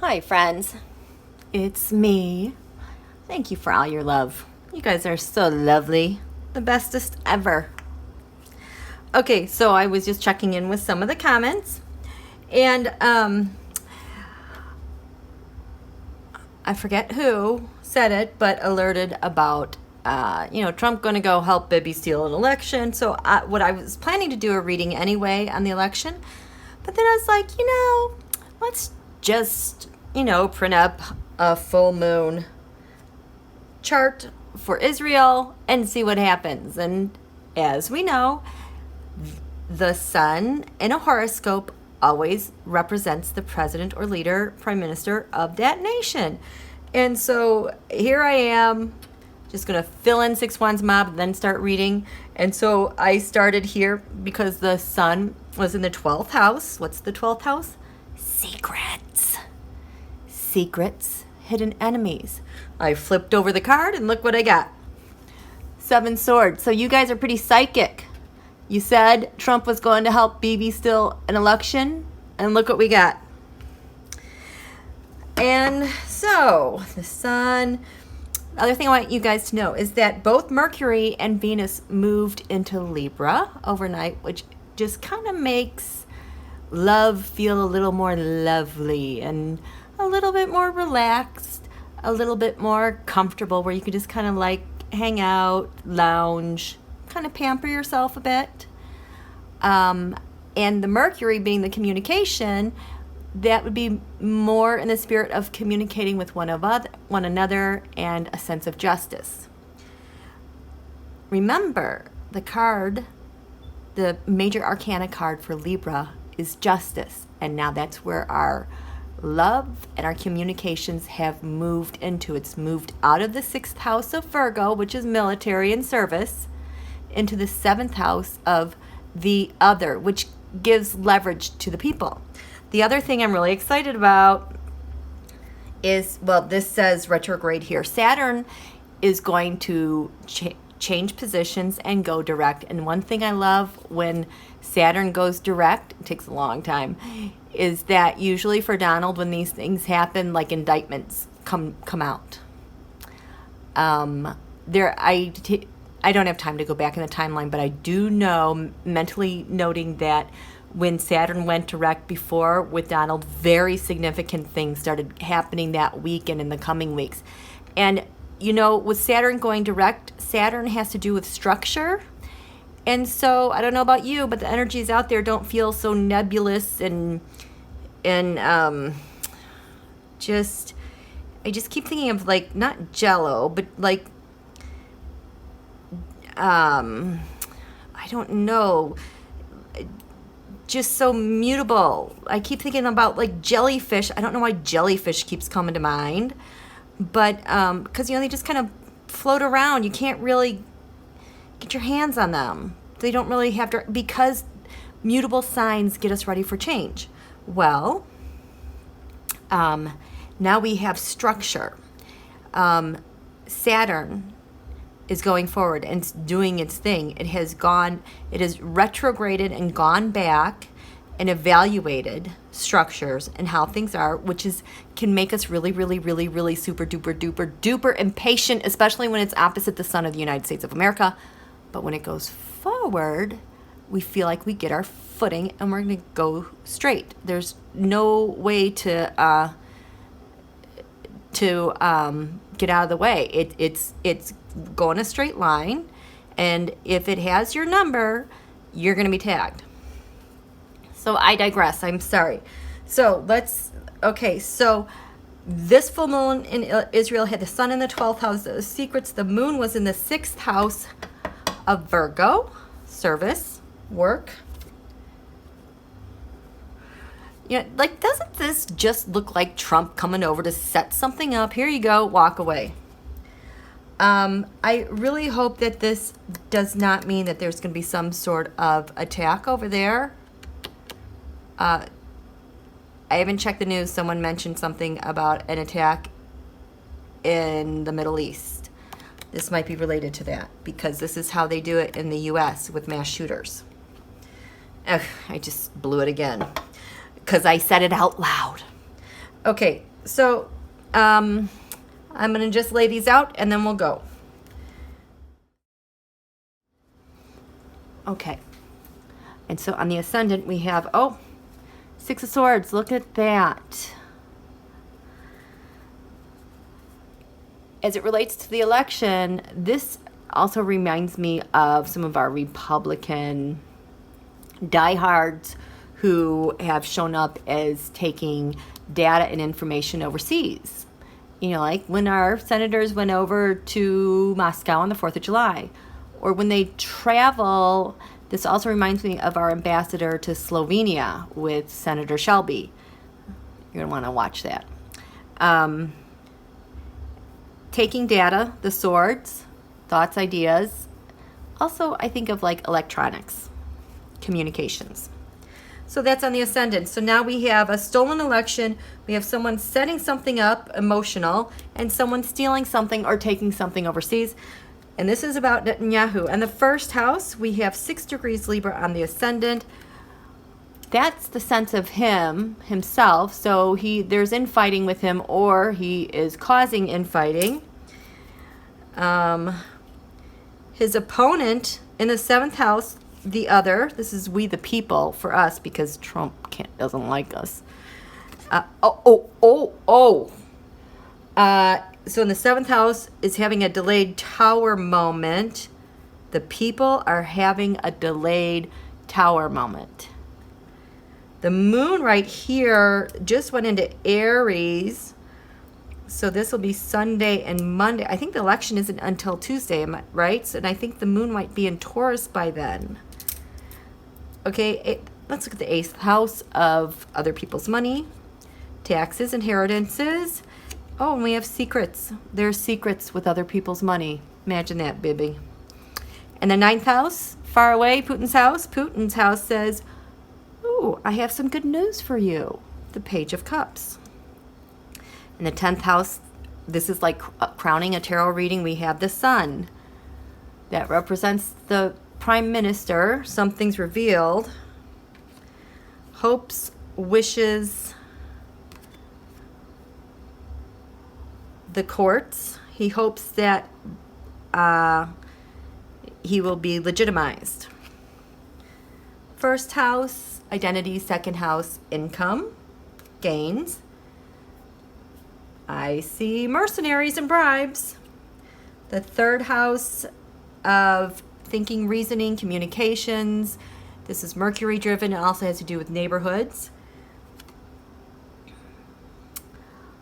Hi, friends. It's me. Thank you for all your love. You guys are so lovely. The bestest ever. Okay, so I was just checking in with some of the comments, and I forget who said it, but alerted about Trump going to go help Bibi steal an election. So what I was planning to do a reading anyway on the election, but then I was like, let's just print up a full moon chart for Israel and see what happens. And as we know, the sun in a horoscope always represents the president or leader, prime minister of that nation. And so here I am, just going to fill in 6 Wands Mob, then start reading. And so I started here because the sun was in the 12th house. What's the 12th house? Secrets, hidden enemies. I flipped over the card and look what I got. 7 Swords. So you guys are pretty psychic. You said Trump was going to help Bibi steal an election, and look what we got. And so the sun. The other thing I want you guys to know is that both Mercury and Venus moved into Libra overnight, which just kind of makes love feel a little more lovely and a little bit more relaxed, a little bit more comfortable, where you can just kind of like hang out, lounge, kind of pamper yourself a bit. And the Mercury being the communication, that would be more in the spirit of communicating with one another and a sense of justice. Remember, the major arcana card for Libra is justice. And now that's where our love and our communications have moved into. It's moved out of the 6th house of Virgo, which is military and service, into the 7th house of the other, which gives leverage to the people. The other thing I'm really excited about is, this says retrograde here. Saturn is going to change positions and go direct. And one thing I love when Saturn goes direct, it takes a long time, is that usually for Donald, when these things happen, like indictments come out. I don't have time to go back in the timeline, but I do know, mentally noting that when Saturn went direct before with Donald, very significant things started happening that week and in the coming weeks. And, with Saturn going direct, Saturn has to do with structure. And so, I don't know about you, but the energies out there don't feel so nebulous and I just keep thinking of, like, not Jello, but like, I don't know, just so mutable. I keep thinking about, like, jellyfish. I don't know why jellyfish keeps coming to mind, but because they just kind of float around. You can't really get your hands on them. They don't really have to, because mutable signs get us ready for change. Well, now we have structure. Saturn is going forward and it's doing its thing. It has retrograded and gone back and evaluated structures and how things are, which can make us really, really, really, really super duper duper duper impatient, especially when it's opposite the sun of the United States of America. But when it goes forward, we feel like we get our footing and we're going to go straight. There's no way to get out of the way. It's go in a straight line, and if it has your number, you're going to be tagged. So I digress. I'm sorry. So so this full moon in Israel had the sun in the 12th house of secrets. The moon was in the 6th house of Virgo, service, work. Doesn't this just look like Trump coming over to set something up? Here you go, walk away. I really hope that this does not mean that there's going to be some sort of attack over there. I haven't checked the news. Someone mentioned something about an attack in the Middle East. This might be related to that, because this is how they do it in the U.S. with mass shooters. Ugh, I just blew it again because I said it out loud. Okay, So I'm going to just lay these out and then we'll go. Okay. And so on the ascendant we have, oh, Six of Swords. Look at that. As it relates to the election, this also reminds me of some of our Republican diehards who have shown up as taking data and information overseas. You know, like when our senators went over to Moscow on the 4th of July, or when they travel. This also reminds me of our ambassador to Slovenia with Senator Shelby. You're going to want to watch that. Taking data, the swords, thoughts, ideas. Also, I think of like electronics, communications. So that's on the ascendant. So now we have a stolen election. We have someone setting something up, emotional, and someone stealing something or taking something overseas. And this is about Netanyahu. And the first house, we have 6 degrees Libra on the ascendant. That's the sense of himself. So there's infighting with him, or he is causing infighting. His opponent in the 7th house, the other, this is we the people for us because Trump doesn't like us. So in the 7th house is having a delayed tower moment. The people are having a delayed tower moment. The moon right here just went into Aries. So this will be Sunday and Monday. I think the election isn't until Tuesday, right? So, and I think the moon might be in Taurus by then. Okay, let's look at the 8th house of other people's money, taxes, inheritances. Oh, and we have secrets. There's secrets with other people's money. Imagine that, Bibi. And the 9th house, far away, Putin's house. Putin's house says, ooh, I have some good news for you. The Page of Cups. In the 10th house, this is like crowning a tarot reading. We have the Sun. That represents the Prime Minister. Something's revealed. Hopes, wishes, the courts. He hopes that he will be legitimized. First house, identity. Second house, income, gains. I see mercenaries and bribes. The 3rd house of thinking, reasoning, communications. This is Mercury driven. It also has to do with neighborhoods.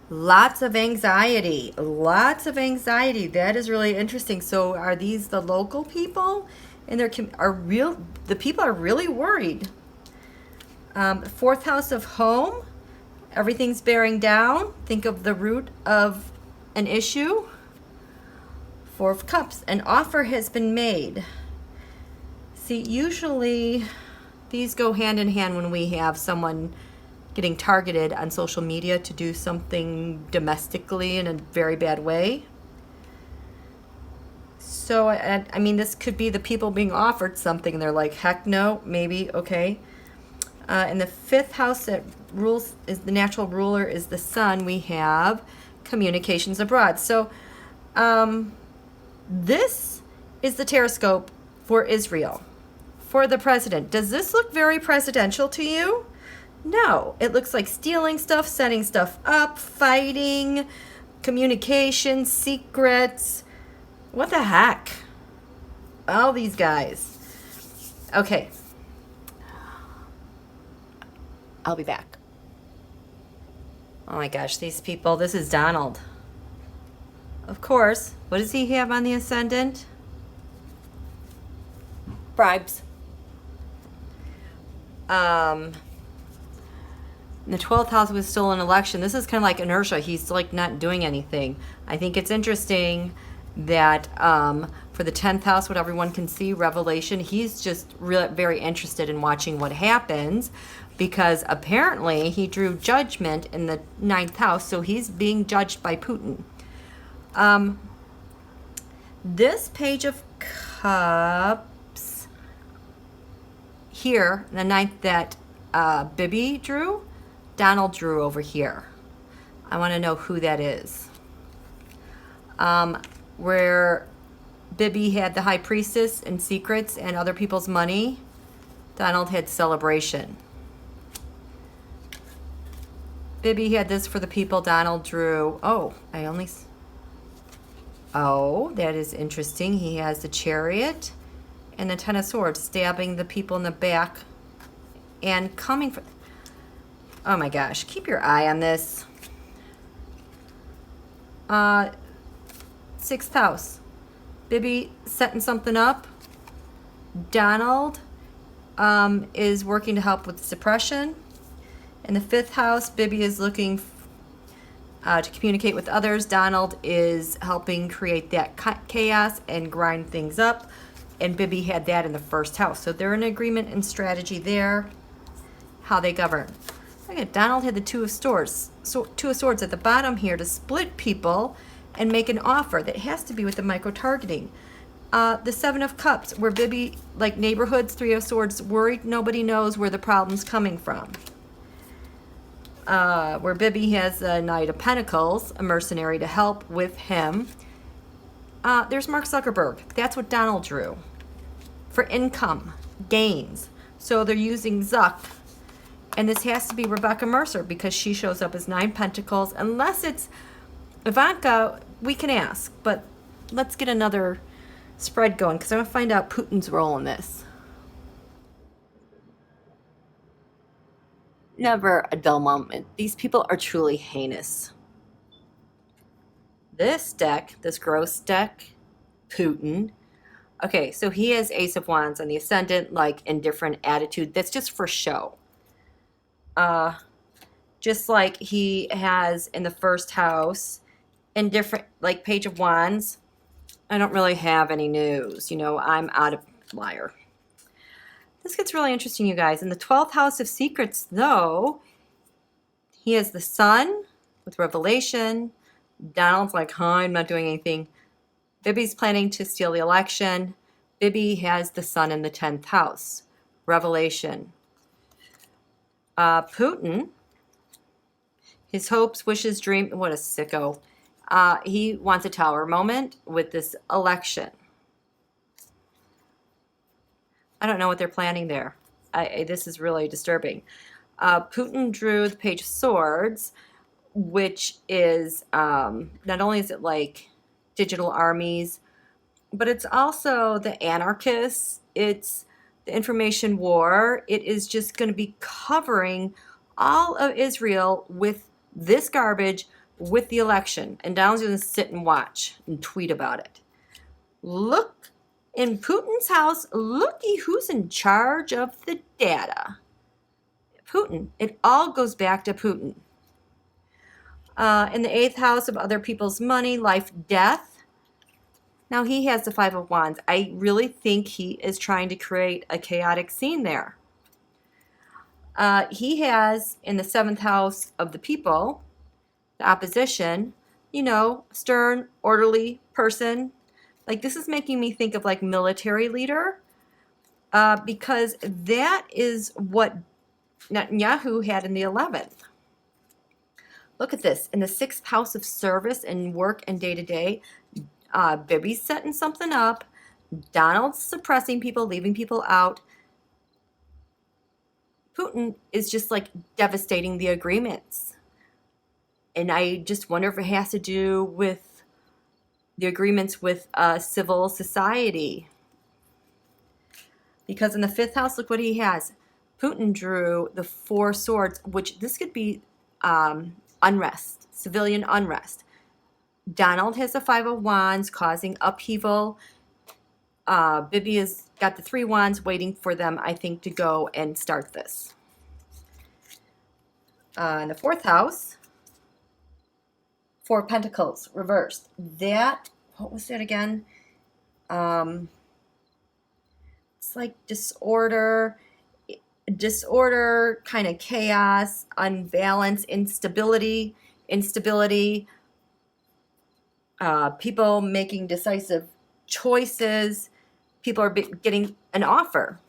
Lots of anxiety. Lots of anxiety. That is really interesting. So are these the local people? And the people are really worried. 4th house of home. Everything's bearing down. Think of the root of an issue. 4 of Cups. An offer has been made. See, usually these go hand in hand when we have someone getting targeted on social media to do something domestically in a very bad way. So, I mean, this could be the people being offered something and they're like, heck no, maybe, okay. In the 5th house that rules is the natural ruler is the Sun. We have communications abroad. So this is the Taroscope for Israel, for the president. Does this look very presidential to you? No. It looks like stealing stuff, setting stuff up, fighting, communication, secrets. What the heck? All these guys. Okay. I'll be back. Oh my gosh, these people. This is Donald. Of course. What does he have on the ascendant? Bribes. The 12th house was stolen election. This is kind of like inertia. He's like not doing anything. I think it's interesting that for the 10th house, what everyone can see, revelation, he's just really very interested in watching what happens, because apparently he drew judgment in the 9th house, so he's being judged by Putin. This Page of Cups here, the 9th that Bibi drew, Donald drew over here. I want to know who that is. Where Bibi had the high priestess and secrets and other people's money, Donald had celebration. Bibi had this for the people. Donald drew, oh, that is interesting. He has the chariot and the 10 of swords, stabbing the people in the back and coming for, oh my gosh, keep your eye on this. Sixth house. Bibi setting something up. Donald is working to help with suppression. In the fifth house, Bibi is looking to communicate with others. Donald is helping create that chaos and grind things up. And Bibi had that in the first house. So they're in agreement and strategy there. How they govern. Look at Donald had the two of swords. So two of swords at the bottom here to split people and make an offer that has to be with the micro-targeting. The seven of cups, where Bibi, like neighborhoods, three of swords, worried nobody knows where the problem's coming from. Where Bibi has a knight of pentacles, a mercenary to help with him. There's Mark Zuckerberg. That's what Donald drew. For income, gains. So they're using Zuck. And this has to be Rebecca Mercer because she shows up as 9 pentacles. Unless it's Ivanka, we can ask. But let's get another spread going because I want to find out Putin's role in this. Never a dull moment. These people are truly heinous. This deck, this gross deck, Putin. Okay, so he has Ace of Wands on the Ascendant, like indifferent attitude. That's just for show. Just like he has in the first house, indifferent, like Page of Wands. I don't really have any news. You know, I'm out of liar. This gets really interesting, you guys. In the 12th house of secrets, though, he has the Sun with revelation. Donald's like, huh, I'm not doing anything. Bibi's planning to steal the election. Bibi has the Sun in the 10th house. Revelation. Putin, his hopes, wishes, dream. What a sicko. He wants a tower moment with this election. I don't know what they're planning there. This is really disturbing. Putin drew the Page of Swords, which is not only is it like digital armies, but it's also the anarchists. It's the information war. It is just going to be covering all of Israel with this garbage, with the election. And Donald's going to sit and watch and tweet about it. Look in Putin's house, looky who's in charge of the data. Putin. It all goes back to Putin. In the 8th house of other people's money, life, death. Now he has the Five of Wands. I really think he is trying to create a chaotic scene there. He has in the 7th house of the people, the opposition, you know, stern, orderly person. Like this is making me think of like military leader because that is what Netanyahu had in the 11th. Look at this. In the 6th house of service and work and day-to-day, Bibi's setting something up. Donald's suppressing people, leaving people out. Putin is just like devastating the agreements. And I just wonder if it has to do with the agreements with civil society. Because in the 5th house, look what he has. Putin drew the 4 swords, which this could be unrest, civilian unrest. Donald has the 5 of Wands causing upheaval. Bibi has got the 3 wands waiting for them, I think, to go and start this. In the 4th house, 4 Pentacles reversed. That, what was that again? It's like disorder, kind of chaos, unbalance, instability, people making decisive choices. People are getting an offer.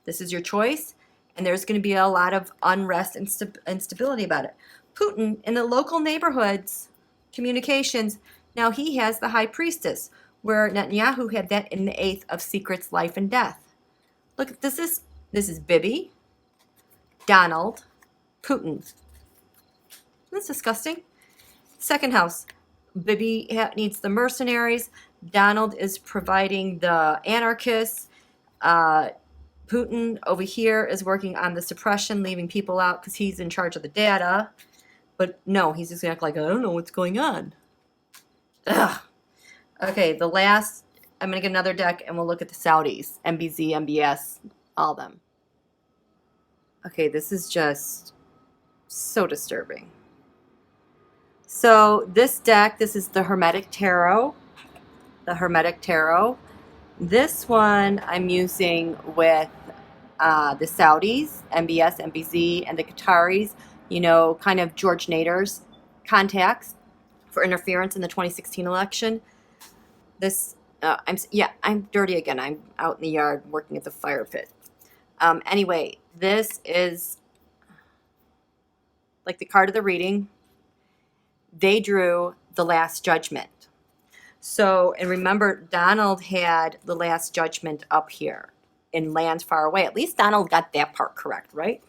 This is your choice, and there's going to be a lot of unrest and instability about it. Putin in the local neighborhoods, communications. Now he has the high priestess, where Netanyahu had that in the 8th of secrets, life and death. Look, this is Bibi, Donald, Putin. That's disgusting. Second house, Bibi needs the mercenaries. Donald is providing the anarchists. Putin over here is working on the suppression, leaving people out because he's in charge of the data. But no, he's just going to act like, I don't know what's going on. Ugh. Okay, the last, I'm going to get another deck and we'll look at the Saudis. MBZ, MBS, all of them. Okay, this is just so disturbing. So this deck, this is the Hermetic Tarot. The Hermetic Tarot. This one I'm using with the Saudis, MBS, MBZ, and the Qataris, you know, kind of George Nader's contacts for interference in the 2016 election. This, I'm dirty again. I'm out in the yard working at the fire pit. Anyway, this is like the card of the reading. They drew the Last Judgment. So, and remember, Donald had the Last Judgment up here in lands far away. At least Donald got that part correct, right?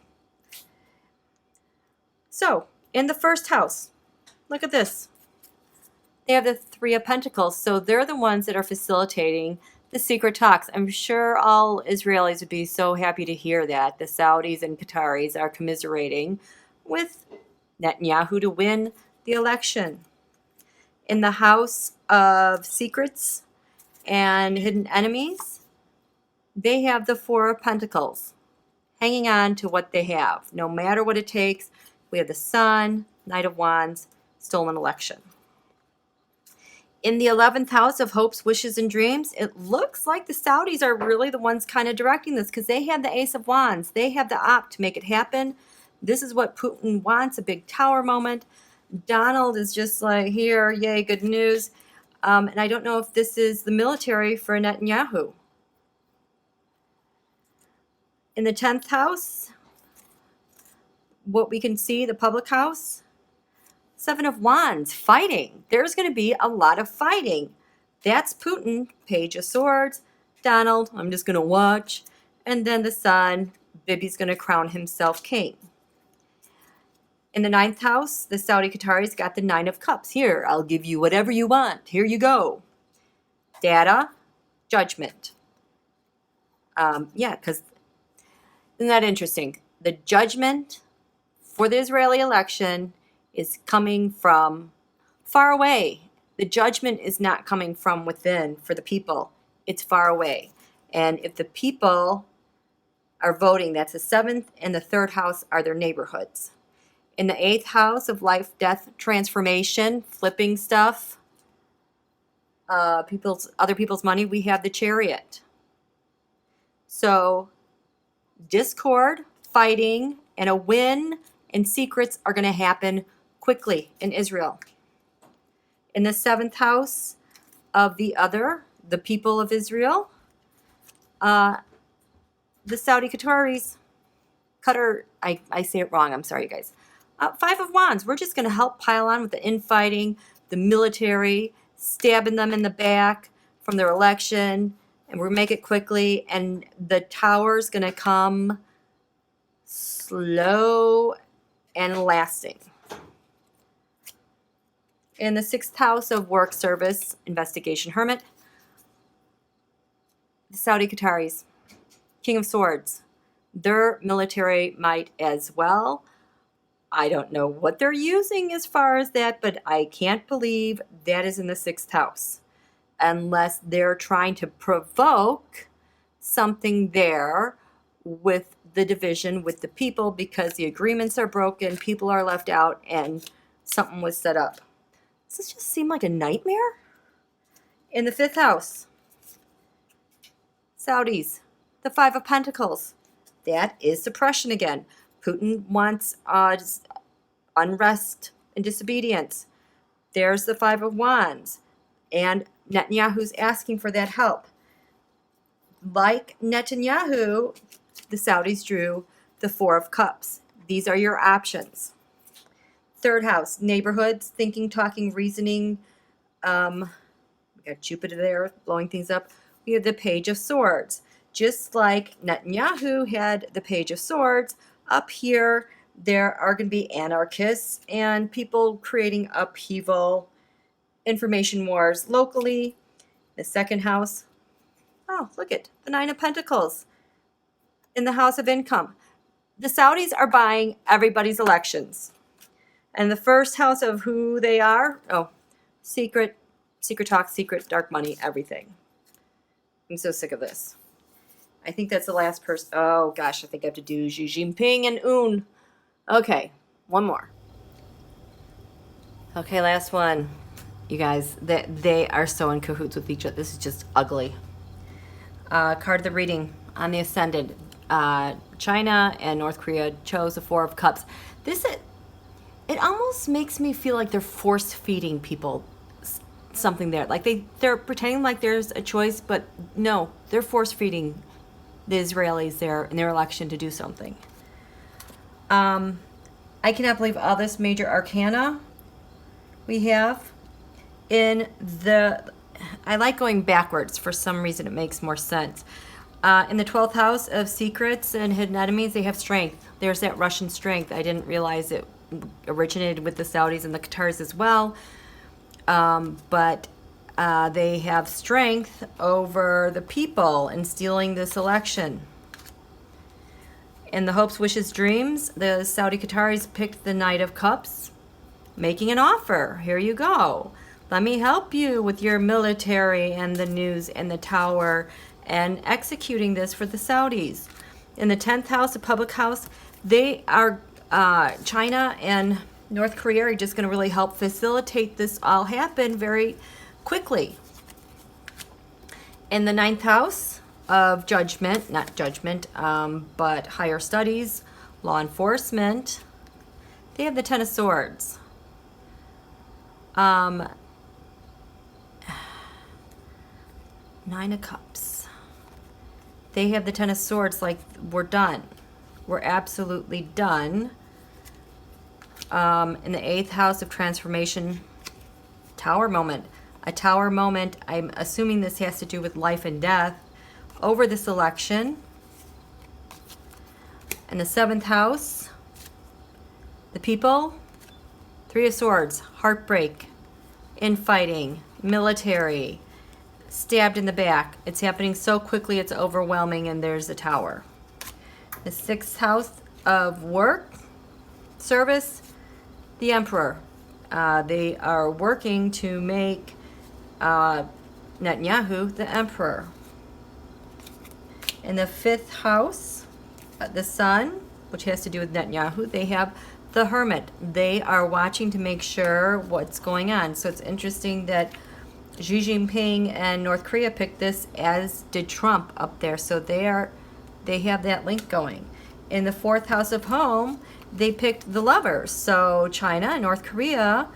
So, in the first house, look at this. They have the Three of Pentacles. So they're the ones that are facilitating the secret talks. I'm sure all Israelis would be so happy to hear that the Saudis and Qataris are commiserating with Netanyahu to win the election. In the house of secrets and hidden enemies, they have the Four of Pentacles, hanging on to what they have, no matter what it takes. We have the Sun, Knight of Wands, stolen election. In the 11th house of hopes, wishes, and dreams, it looks like the Saudis are really the ones kind of directing this because they have the Ace of Wands. They have the op to make it happen. This is what Putin wants, a big tower moment. Donald is just like, here, yay, good news. And I don't know if this is the military for Netanyahu. In the 10th house, what we can see, the public house, Seven of Wands, fighting. There's going to be a lot of fighting. That's Putin, Page of Swords. Donald, I'm just going to watch. And then the Sun, Bibi's going to crown himself king. In the 9th house, the Saudi Qataris got the Nine of Cups. Here, I'll give you whatever you want. Here you go. Data, judgment. Because isn't that interesting? The judgment for the Israeli election is coming from far away. The judgment is not coming from within for the people. It's far away. And if the people are voting, that's the 7th and the 3rd house are their neighborhoods. In the 8th house of life, death, transformation, flipping stuff, other people's money, we have the Chariot. So discord, fighting, and a win and secrets are going to happen quickly in Israel. In the 7th house of the people of Israel, the Saudi Qataris, I say it wrong, I'm sorry you guys. 5 of Wands, we're just going to help pile on with the infighting, the military, stabbing them in the back from their election, and we'll make it quickly, and the tower's going to come slow and lasting. In the 6th house of work, service, investigation, hermit, the Saudi Qataris, King of Swords, their military might as well. I don't know what they're using as far as that, but I can't believe that is in the 6th house. Unless they're trying to provoke something there with the division with the people because the agreements are broken, people are left out, and something was set up. Does this just seem like a nightmare? In the 5th house, Saudis, the 5 of Pentacles. That is suppression again. Putin wants unrest and disobedience. There's the 5 of Wands. And Netanyahu's asking for that help. Like Netanyahu, the Saudis drew the 4 of Cups. These are your options. Third house, neighborhoods, thinking, talking, reasoning. We got Jupiter there blowing things up. We have the Page of Swords. Just like Netanyahu had the Page of Swords, up here there are going to be anarchists and people creating upheaval, information wars locally. The second house, oh, look at the Nine of Pentacles in the house of income. The Saudis are buying everybody's elections. And the first house of who they are, oh, secret talk, secret dark money, everything. I'm so sick of this. I think that's the last person. Oh, gosh, I think I have to do Xi Jinping and Un. Okay, one more. Okay, last one. You guys, they are so in cahoots with each other. This is just ugly. Card of the reading on the Ascendant. China and North Korea chose the Four of Cups. It almost makes me feel like they're force feeding people something there. Like they're pretending like there's a choice, but no, they're force feeding the Israelis there in their election to do something. I cannot believe all this major arcana we have in the. I like going backwards. For some reason, it makes more sense. In the 12th house of secrets and hidden enemies, they have strength. There's that Russian strength. I didn't realize it originated with the Saudis and the Qatars as well. But they have strength over the people in stealing this election. In the hopes, wishes, dreams, the Saudi Qataris picked the Knight of Cups, making an offer. Here you go. Let me help you with your military and the news and the tower and executing this for the Saudis. In the 10th house, the public house, they are, China and North Korea are just going to really help facilitate this all happen very quickly. In the 9th house of judgment, not judgment, but higher studies, law enforcement, they have the Ten of Swords. Nine of Cups. They have the Ten of Swords, like, we're done. We're absolutely done. In the 8th house of transformation, Tower moment. A Tower moment, I'm assuming this has to do with life and death over this election. In the 7th house, the people, Three of Swords, heartbreak, infighting, military, stabbed in the back. It's happening so quickly, it's overwhelming, and there's a Tower. The 6th house of work, service, the Emperor. They are working to make Netanyahu the Emperor. In the 5th house, the Sun, which has to do with Netanyahu, they have the Hermit. They are watching to make sure what's going on. So it's interesting that Xi Jinping and North Korea picked this, as did Trump up there. So they have that link going. In the 4th house of home, they picked the Lovers. So China and North Korea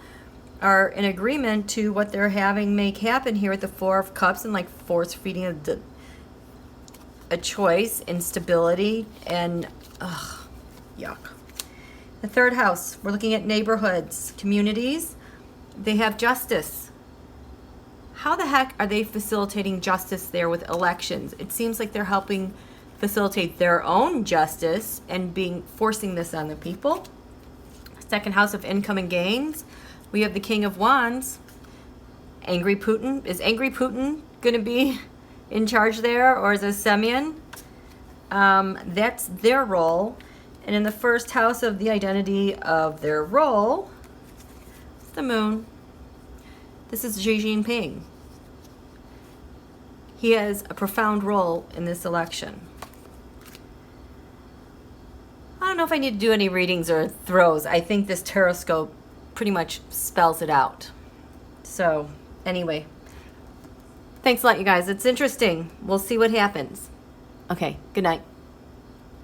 are in agreement to what they're having make happen here with the Four of Cups and like force feeding a choice, instability, and yuck. The 3rd house, we're looking at neighborhoods, communities. They have justice. How the heck are they facilitating justice there with elections? It seems like they're helping facilitate their own justice and forcing this on the people. 2nd house of income and gains. We have the King of Wands. Angry Putin. Is Angry Putin going to be in charge there, or is it Semyon? That's their role. And in the 1st house of the identity of their role, it's the Moon. This is Xi Jinping. He has a profound role in this election. I don't know if I need to do any readings or throws. I think this Tarotstrology pretty much spells it out. So, anyway. Thanks a lot, you guys. It's interesting. We'll see what happens. Okay, good night.